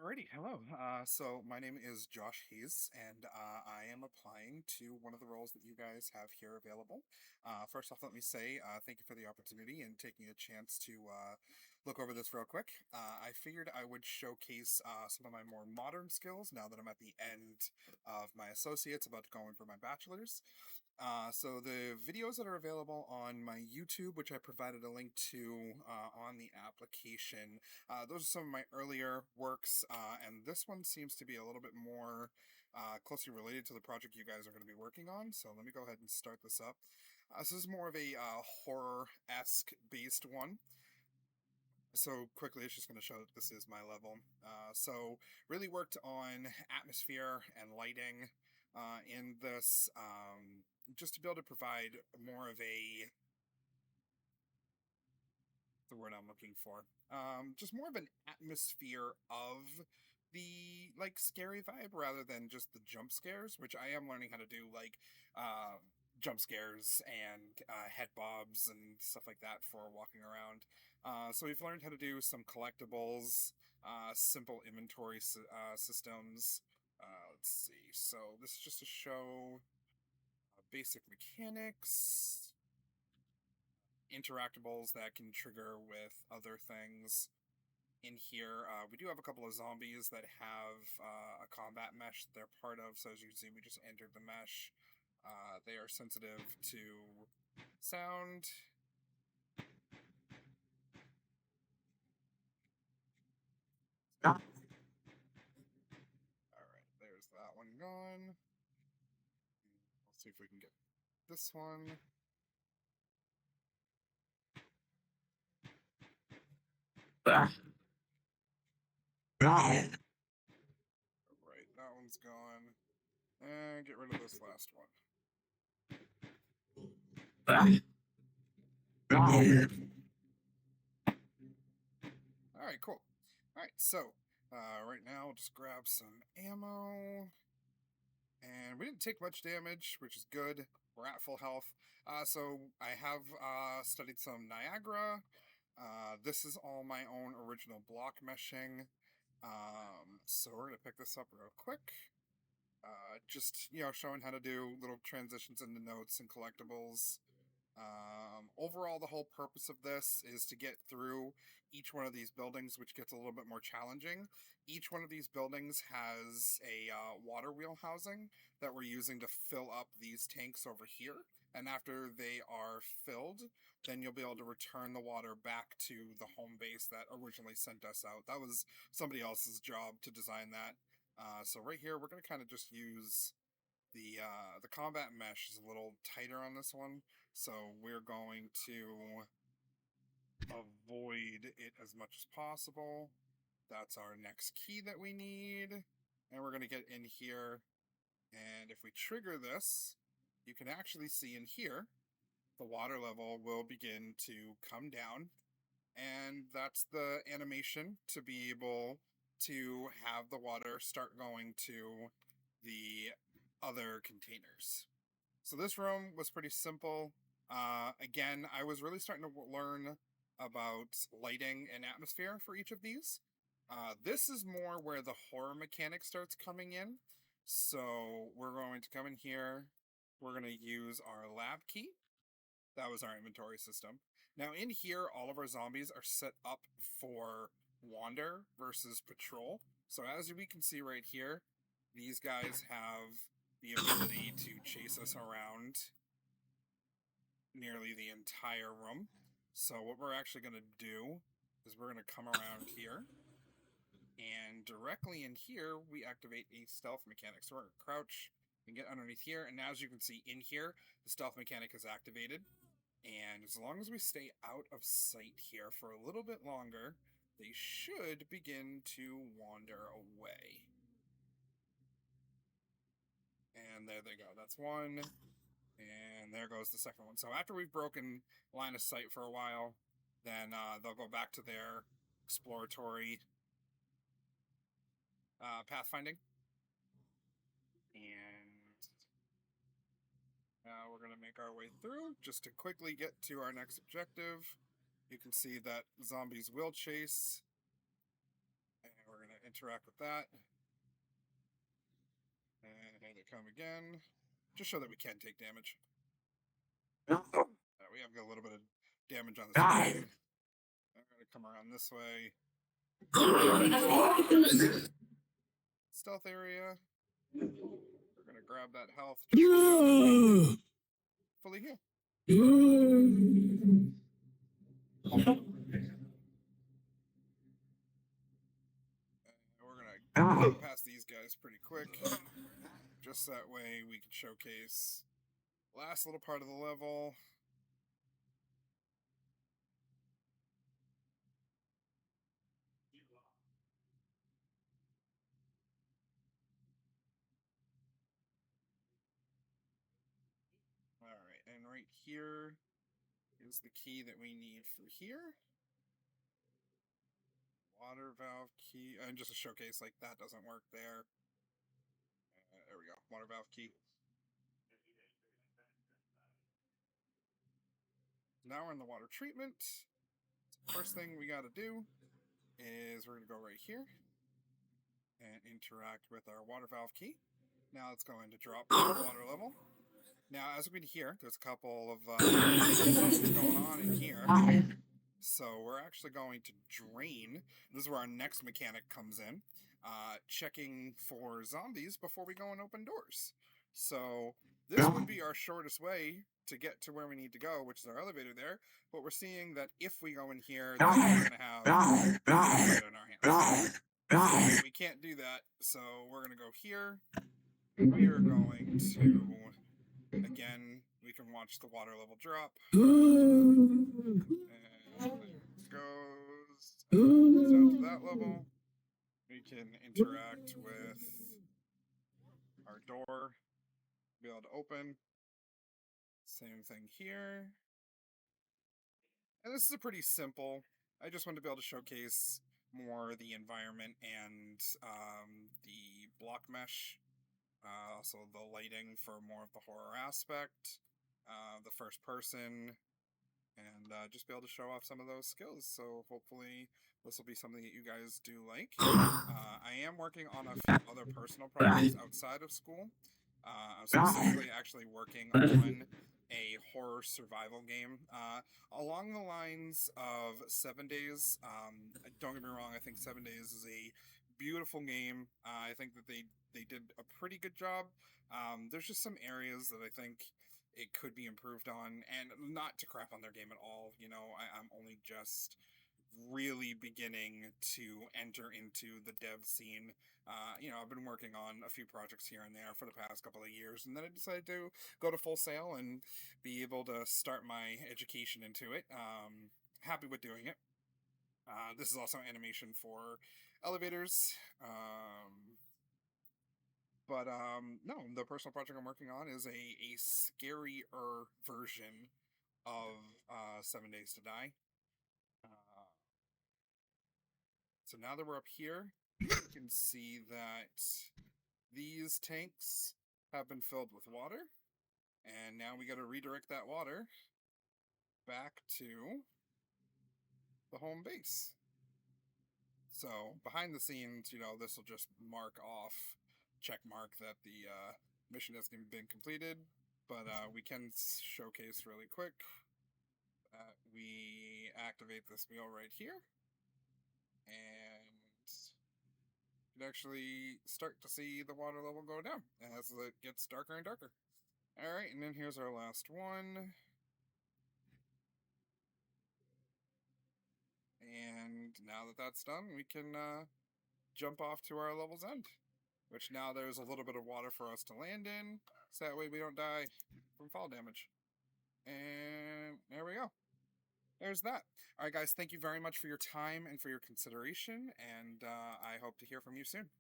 Alrighty, hello. So my name is Josh Hayes, and I am applying to one of the roles that you guys have here available. First off, let me say thank you for the opportunity and taking a chance to look over this real quick. I figured I would showcase some of my more modern skills now that I'm at the end of my associates, about to go in for my bachelor's. So the videos that are available on my YouTube, which I provided a link to on the application, those are some of my earlier works, and this one seems to be a little bit more closely related to the project you guys are going to be working on. So let me go ahead and start this up. This is more of a horror-esque based one. So quickly, it's just going to show that this is my level. So really worked on atmosphere and lighting in this, just to be able to provide more of the word I'm looking for, just more of an atmosphere of the like scary vibe rather than just the jump scares, which I am learning how to do, like uh, jump scares and head bobs and stuff like that for walking around. So we've learned how to do some collectibles, simple inventory systems. Let's see. So this is just to show basic mechanics, interactables that can trigger with other things. In here, we do have a couple of zombies that have a combat mesh that they're part of. So as you can see, we just entered the mesh. They are sensitive to sound. All right, there's that one gone. Let's see if we can get this one. All right, that one's gone. And get rid of this last one. All right, cool. All right, so right now, we'll just grab some ammo. And we didn't take much damage, which is good. We're at full health. So I have studied some Niagara. This is all my own original block meshing. So we're gonna pick this up real quick. Just showing how to do little transitions into notes and collectibles. Overall, the whole purpose of this is to get through each one of these buildings, which gets a little bit more challenging. Each one of these buildings has a water wheel housing that we're using to fill up these tanks over here. And after they are filled, then you'll be able to return the water back to the home base that originally sent us out. That was somebody else's job to design that. So right here, we're going to kind of just use the combat mesh is a little tighter on this one, so we're going to avoid it as much as possible. That's our next key that we need, and we're going to get in here, and if we trigger this, you can actually see in here the water level will begin to come down, and that's the animation to be able to have the water start going to the other containers. So this room was pretty simple. Again, I was really starting to learn about lighting and atmosphere for each of these. This is more where the horror mechanic starts coming in. So we're going to come in here. We're going to use our lab key. That was our inventory system. Now in here, all of our zombies are set up for wander versus patrol. So as we can see right here, these guys have the ability to chase us around nearly the entire room. So what we're actually going to do is we're going to come around here, and directly in here we activate a stealth mechanic. So we're going to crouch and get underneath here, and as you can see in here, the stealth mechanic is activated. And as long as we stay out of sight here for a little bit longer, they should begin to wander away. And there they go. That's one. And there goes the second one. So after we've broken line of sight for a while, then they'll go back to their exploratory pathfinding. And now we're going to make our way through just to quickly get to our next objective. You can see that zombies will chase. And we're going to interact with that. And here they come again. Just show that we can take damage. We have got a little bit of damage on the screen. I'm going to come around this way. Stealth area. We're going to grab that health. Fully heal. We're going to get past these guys pretty quick. Just that way we can showcase last little part of the level. Alright, and right here is the key that we need for here. Water valve key, and just a showcase like that doesn't work there. There we go, water valve key. Now we're in the water treatment. First thing we got to do is we're going to go right here and interact with our water valve key. Now it's going to drop the water level. Now, as we can hear, there's a couple of things going on in here. So we're actually going to drain. This is where our next mechanic comes in. Checking for zombies before we go and open doors. So this would be our shortest way to get to where we need to go, which is our elevator there. But we're seeing that if we go in here, then we're going to have it in our hands. So we can't do that, so we're going to go here. We are going to, again, we can watch the water level drop. And it goes down to that level. We can interact with our door, be able to open. Same thing here. And this is a pretty simple. I just wanted to be able to showcase more the environment and the block mesh. Also the lighting for more of the horror aspect. The first person. And just be able to show off some of those skills. So hopefully this will be something that you guys do like. I am working on a few other personal projects outside of school. I'm specifically actually working on a horror survival game along the lines of 7 Days. Don't get me wrong, I think 7 Days is a beautiful game. I think that they did a pretty good job. There's just some areas that I think it could be improved on, and not to crap on their game at all. You know, I'm only just really beginning to enter into the dev scene. You know, I've been working on a few projects here and there for the past couple of years, and then I decided to go to Full Sail and be able to start my education into it. Happy with doing it. This is also animation for elevators. But no, the personal project I'm working on is a scarier version of 7 Days to Die. So now that we're up here, you can see that these tanks have been filled with water. And now we got to redirect that water back to the home base. So behind the scenes, you know, this will just mark off, check mark that the mission has been completed. But we can showcase really quick that we activate this wheel right here. And you can actually start to see the water level go down as it gets darker and darker. Alright, and then here's our last one. And now that that's done, we can jump off to our level's end. Which now there's a little bit of water for us to land in, so that way we don't die from fall damage. And there we go. There's that. Alright guys, thank you very much for your time and for your consideration, and I hope to hear from you soon.